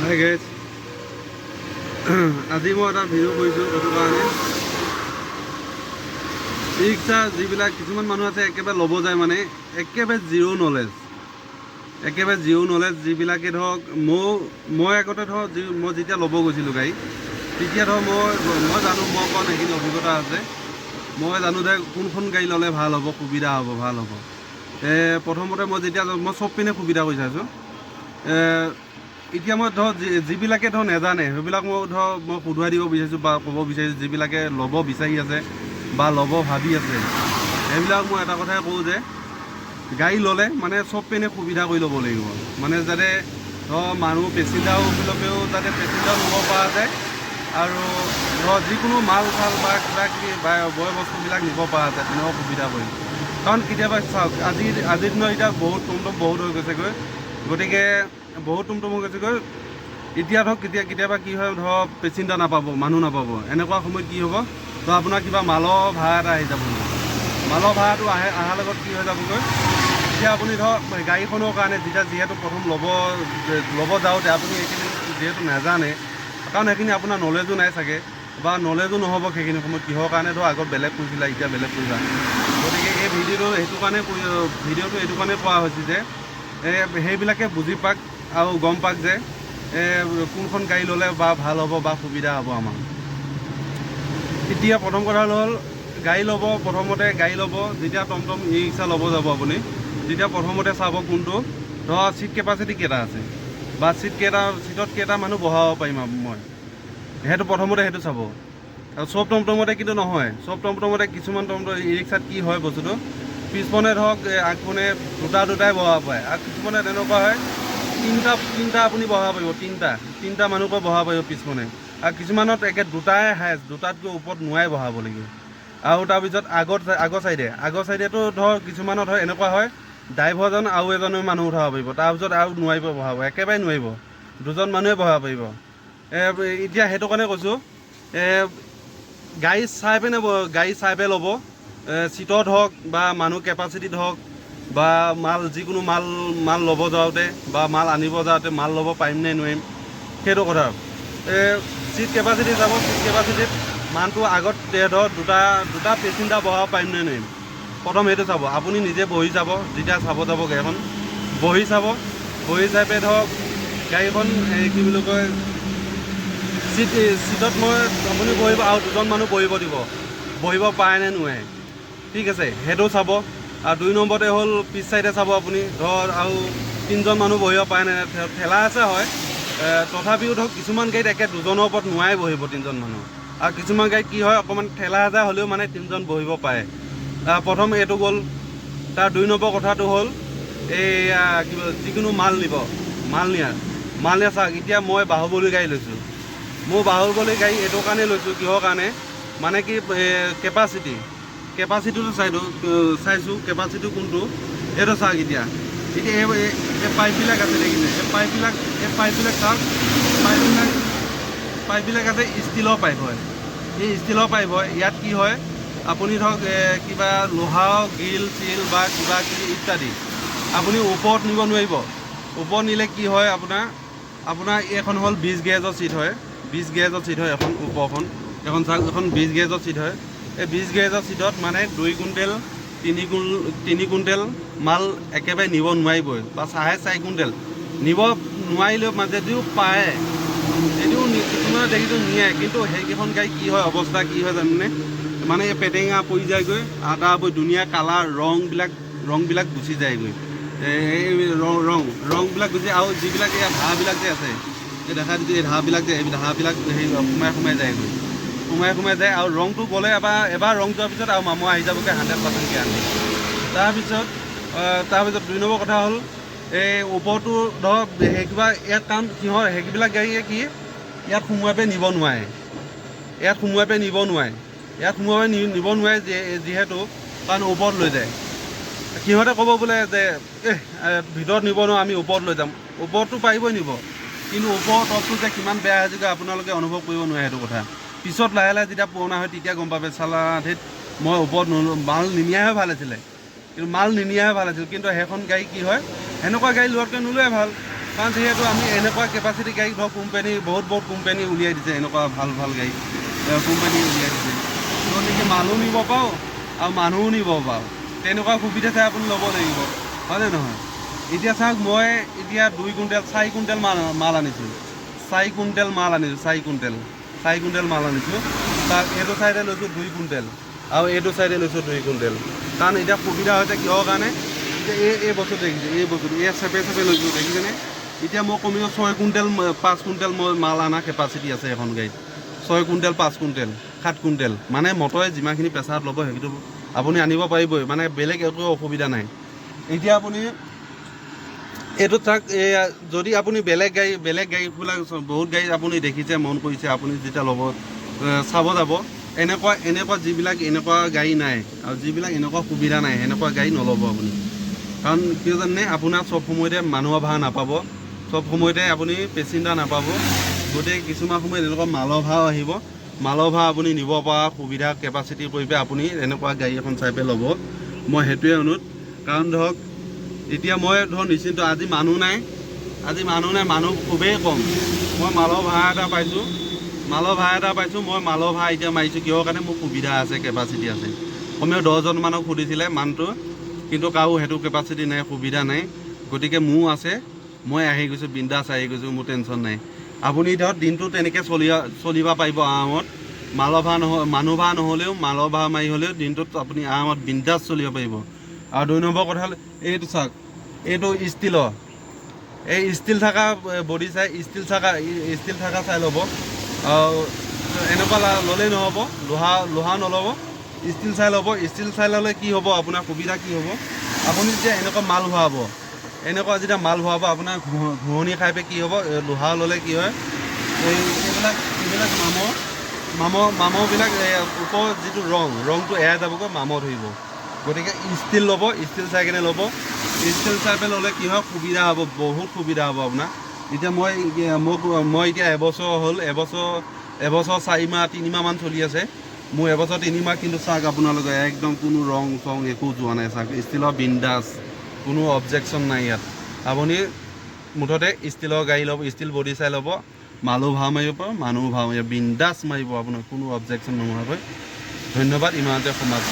Hi guys, আজি মই এটা ভিডিঅ' কৰিছোঁ এইটো কাৰণে ই-ৰিক্সা যিবিলাক কিছুমান মানুহ আছে একেবাৰে ল'ব যায় মানে একেবাৰে জিৰ' নলেজ যিবিলাকে ধৰক মই আগতে ধৰক মই যেতিয়া ল'ব গৈছিলোঁ গাড়ী তেতিয়া ধৰক মই জানো মই অকণ সেইখিনি অভিজ্ঞতা আছে মই জানো যে কোনখন গাড়ী ল'লে ভাল হ'ব সুবিধা হ'ব ভাল হ'ব প্ৰথমতে মই যেতিয়া মই চব পিনে সুবিধা কৰি চাইছোঁ এতিয়া মই ধৰক যিবিলাকে ধৰক নেজানে সেইবিলাক মই শুধৰাই দিব বিচাৰিছোঁ বা ক'ব বিচাৰিছোঁ যিবিলাকে ল'ব বিচাৰি আছে বা ল'ব ভাবি আছে সেইবিলাক মই এটা কথাই কওঁ যে গাড়ী ল'লে মানে চব পিনে সুবিধা কৰি ল'ব লাগিব মানে যাতে ধৰক মানুহ পেচেঞ্জাৰবিলাকেও যাতে পেচেঞ্জাৰ ল'ব পৰা যায় আৰু ধৰক যিকোনো মাল চাল বা কিবা কিবি বা বয় বস্তুবিলাক নিব পৰা যায় তেনেকুৱা সুবিধা কৰিম কাৰণ কেতিয়াবা চাওক আজিৰ দিনত এতিয়া বহুত টমটম বহুত হৈ গৈছেগৈ গতিকে বহুত টমটম হৈ গৈছেগৈ এতিয়া ধৰক কেতিয়াবা কি হয় ধৰক পেচেঞ্জাৰ নাপাব মানুহ নাপাব এনেকুৱা সময়ত কি হ'ব তো আপোনাৰ কিবা মালৰ ভাড়া এটা আহি যাব মালৰ ভাড়াটো অহাৰ লগত কি হৈ যাবগৈ এতিয়া আপুনি ধৰক গাড়ীখনৰ কাৰণে যিহেতু প্ৰথম ল'ব যাওঁতে আপুনি এইখিনি যিহেতু নাজানে কাৰণ সেইখিনি আপোনাৰ নলেজো নাই চাগে বা নলেজো নহ'ব সেইখিনি সময়ত কিহৰ কাৰণে ধৰক আগত বেলেগ কৰিছিলা এতিয়া বেলেগ কৰিবা গতিকে এই ভিডিঅ'টো এইটো কাৰণে কোৱা হৈছে যে সেইবিলাকে বুজি পাক আৰু গম পাক যে কোনখন গাড়ী ল'লে বা ভাল হ'ব বা সুবিধা হ'ব আমাৰ এতিয়া প্ৰথম কথা হ'ল প্ৰথমতে গাড়ী ল'ব যেতিয়া টমটম ই-ৰিক্সা ল'ব যাব আপুনি তেতিয়া প্ৰথমতে চাব কোনটো ধৰক ছিট কেপাচিটি কেইটা আছে বা ছিটত কেইটা মানুহ বহাব পাৰিম মই সেইটো প্ৰথমতে সেইটো চাব আৰু চব টমটমতে কিন্তু নহয় চব টমটমতে কিছুমান টমটম ই-ৰিক্সাত কি হয় বস্তুটো পিছপনে ধৰক আগপনে দুটাই বহাব পাৰে আৰু কিছুমানে তেনেকুৱা হয় তিনিটা আপুনি বহাব পাৰিব তিনিটা মানুহকৈ বহাব পাৰিব পিছপনে আৰু কিছুমানত একে দুটাই হায়েষ্ট দুটাতকৈ ওপৰত নোৱাই বহাব লাগিব আৰু তাৰপিছত আগৰ চাইডেতো ধৰক কিছুমানত হয় এনেকুৱা হয় ড্ৰাইভাৰজন আৰু এজনে মানুহ উঠাব পাৰিব তাৰপিছত আৰু নোৱাৰিব বহাব একেবাৰে নোৱাৰিব দুজন মানুহে বহাব পাৰিব এতিয়া সেইটো কাৰণে কৈছোঁ গাড়ী চাই পেলাই ল'ব চিটত হওক বা মানুহ কেপাচিটিত হওক বা যিকোনো মাল ল'ব যাওঁতে বা মাল আনিব যাওঁতে মাল ল'ব পাৰিম নে নোৱাৰিম সেইটো কথা চিট কেপাচিটি যাব চিট কেপাচিটিত মানুহটো আগত ধৰক দুটা পেচেঞ্জাৰ বহাব পাৰিম নে নোৱাৰিম প্ৰথম সেইটো চাব আপুনি নিজে বহি চাব যেতিয়া চাব যাব গাড়ীখন বহি চাই পেলাই ধৰক গাড়ীখন কি বুলি কয় চিটত আপুনি বহিব আৰু দুজন মানুহ বহিব পাৰে নে নোৱাৰে ঠিক আছে সেইটো চাব আৰু 2 নম্বৰতে হ'ল পিছ চাইডে চাব আপুনি ধৰ আৰু 3জন মানুহ বহিব পাৰে নে ঠেলা আছে হয় তথাপিও ধৰক কিছুমান গাড়ীত একে দুজনৰ ওপৰত নোৱাৰে বহিব 3জন মানুহ আৰু কিছুমান গাড়ীত কি হয় অকণমান ঠেলা হেঁচা হ'লেও মানে 3জন বহিব পাৰে প্ৰথম এইটো গ'ল তাৰ 2 নম্বৰ কথাটো হ'ল যিকোনো মাল নিয়া চাওক এতিয়া মই বাহুবলী গাড়ী লৈছোঁ মোৰ বাহুবলী গাড়ী এইটো কাৰণে লৈছোঁ কিহৰ কাৰণে মানে কি কেপাচিটিটো চাইছোঁ কেপাচিটি কোনটো এইটো চাওক এতিয়া এই পাইপবিলাক আছে দেখিছে এই পাইপবিলাক চাওক পাইপবিলাক আছে ষ্টীলৰ পাইপ হয় এই ষ্টীলৰ পাইপ হয় ইয়াত কি হয় আপুনি ধৰক কিবা লোহা গ্ৰিল চিল বা কিবা কিবি ইত্যাদি আপুনি ওপৰত নিব নোৱাৰিব ওপৰত নিলে কি হয় আপোনাৰ এইখন হ'ল 20 গেজৰ চিট হয় 20 গেজৰ চিট হয় এখন ওপৰখন এখন চাওক এখন 20 গেজৰ চিট হয় এই 20 গেজৰ চিটত মানে 2 কুইণ্টেল 3 কুইণ্টেল মাল একেবাৰে নিব নোৱাৰিবই বা 4.5 কুইণ্টেল নিব নোৱাৰিলেও যদিও পাৰে যদিও কিছুমানে দেখিছোঁ নিয়ে কিন্তু সেইকেইখন গাড়ী কি হয় অৱস্থা কি হয় জানেনে মানে এই পেটেঙা পৰি যায়গৈ আদা পৰি ধুনীয়া কালাৰ ৰংবিলাক গুচি যায়গৈ এই ৰংবিলাক গুচি আৰু যিবিলাক এই ধাৰবিলাক যে আছে এই দেখা দিছোঁ এই ধাৰবিলাক যে এই ধাৰবিলাক হেৰি সোমাই যায়গৈ সোমাই যায় আৰু ৰংটো গ'লে এবাৰ ৰং যোৱাৰ পিছত আৰু মামুৱা আহি যাবগৈ 100% গেৰাণ্টি তাৰপিছত 2 নম্বৰ কথা হ'ল এই ওপৰটো ধৰক ইয়াত কাৰণ সিহঁত সেইবিলাক গাড়ীয়ে কি ইয়াত সোমোৱাই পেলাই নিব নোৱাৰে যিহেতু কাৰণ ওপৰত লৈ যায় সিহঁতে ক'ব বোলে যে ভিতৰত নিব নোৱাৰোঁ আমি ওপৰত লৈ যাম ওপৰতটো পাৰিবই নিব কিন্তু ওপৰৰ টপটো যে কিমান বেয়া হৈ যায় আপোনালোকে অনুভৱ কৰিব নোৱাৰে সেইটো কথা পিছত লাহে যেতিয়া পুৰণা হয় তেতিয়া গম পাবে চালা ধেত মই ওপৰত মাল নিনিয়াহে ভাল আছিলে কিন্তু সেইখন গাড়ী কি হয় সেনেকুৱা গাড়ী লোৱাতকৈ নোলোৱাই ভাল কাৰণ যিহেতু আমি এনেকুৱা কেপাচিটি গাড়ী ধৰক কোম্পানী বহুত কোম্পানী উলিয়াই দিছে এনেকুৱা ভাল গাড়ী কোম্পানী উলিয়াই দিছে গতিকে মালো নিব পাৰোঁ আৰু মানুহো নিব পাৰোঁ তেনেকুৱা সুবিধা চাই আপুনি ল'ব লাগিব হয়নে নহয় এতিয়া চাওক মই এতিয়া 2 কুইণ্টেল 4 কুইণ্টেল মাল আনিছোঁ 4 কুইণ্টেল মাল আনিছোঁ 4 কুইণ্টেল মাল আনিছোঁ তাক এইটো চাইডে লৈছোঁ 2 কুইণ্টেল আৰু এইটো চাইডে লৈছোঁ 2 কুইণ্টেল কাৰণ এতিয়া সুবিধা হৈছে কিহৰ কাৰণে এতিয়া এই বস্তু দেখিছে এই বস্তুটো এই চেপে লৈছোঁ দেখিছেনে এতিয়া মই কমেও 6 কুইণ্টেল 5 কুইণ্টেল মই মাল অনা কেপাচিটি আছে এখন গাড়ীত 6 কুইণ্টেল 5 কুইণ্টেল 7 কুইণ্টেল মানে মটৰে যিমানখিনি প্ৰেছাৰত ল'ব সেইটো আপুনি আনিব পাৰিবই মানে বেলেগ একো অসুবিধা নাই এতিয়া আপুনি এইটো চাওক যদি আপুনি বেলেগ গাড়ীবিলাক বহুত গাড়ী আপুনি দেখিছে মন কৰিছে আপুনি যেতিয়া ল'ব চাব যাব এনেকুৱা যিবিলাক এনেকুৱা গাড়ী নাই আৰু যিবিলাক এনেকুৱা সুবিধা নাই সেনেকুৱা গাড়ী নল'ব আপুনি কাৰণ কিয় জানে আপোনাৰ চব সময়তে মানুহৰ ভাড়া নাপাব চব সময়তে আপুনি পেচেঞ্জাৰ নাপাব গতিকে কিছুমান সময়ত এনেকুৱা মালৰ ভাড়াও আহিব মালৰ ভাড়া আপুনি নিব পৰা সুবিধা কেপাচিটি কৰি পেলাই আপুনি এনেকুৱা গাড়ী এখন চাই পেলাই ল'ব মই সেইটোৱে অনুৰোধ কাৰণ ধৰক এতিয়া মই ধৰক নিশ্চিন্ত আজি মানুহ নাই মানুহ খুবেই কম মই মালৰ ভাড়া এটা পাইছোঁ মই মালৰ ভাড়া এতিয়া মাৰিছোঁ কিহৰ কাৰণে মোৰ সুবিধা আছে কেপাচিটি আছে কমেও 10জন মানক সুধিছিলে মানুহটো কিন্তু কাৰো সেইটো কেপাচিটি নাই সুবিধা নাই গতিকে মোৰ আছে মই আহি গৈছোঁ বিন্দাছ আহি গৈছোঁ মোৰ টেনশ্যন নাই আপুনি ধৰক দিনটো তেনেকৈ চলিব পাৰিব আৰামত মালৰ ভাড়া মানুহ ভাড়া নহ'লেও মালৰ ভাড়া মাৰি হ'লেও দিনটোত আপুনি আৰামত বিন্দাছ চলিব পাৰিব আৰু 2 নম্বৰ কথা হ'ল এইটো চাওক এইটো ষ্টিলৰ এই ষ্টিল থকা বডি চাই ষ্টিল থকা চাই ল'ব আৰু এনেকুৱা ল'লেই নহ'ব লোহা নল'ব ষ্টিল চাই ল'লে কি হ'ব আপোনাৰ সুবিধা কি হ'ব আপুনি যেতিয়া এনেকুৱা মাল ভৰাব আপোনাৰ ঘূৰণি খাই পেলাই কি হ'ব লোহা ল'লে কি হয় এইবিলাক মামৰবিলাক ওপৰৰ যিটো ৰংটো এৰাই যাবগৈ মামৰ ধৰিব গতিকে ষ্টিল ল'ব ষ্টিল চাই কেনে ল'ব ষ্টিল চাই পেলাই ল'লে কি হয় সুবিধা হ'ব বহুত সুবিধা হ'ব আপোনাৰ এতিয়া মই এতিয়া এবছৰ 4 মাহ 3 মাহমান চলি আছে মোৰ এবছৰ 3 মাহ কিন্তু চাওক আপোনালোকে একদম কোনো ৰং একো যোৱা নাই চাওক ষ্টিলৰ বিন্দাছ কোনো অবজেকশ্যন নাই ইয়াত আপুনি মুঠতে ষ্টিলৰ গাড়ী ল'ব ষ্টিল বডি চাই ল'ব মালো ভাড়া মাৰিব পাৰিব মানুহো ভাড়া মাৰিব বিন্দাছ মাৰিব আপোনাৰ কোনো অবজেকশ্যন নোহোৱাকৈ ধন্যবাদ ইমানতে সমাপ্ত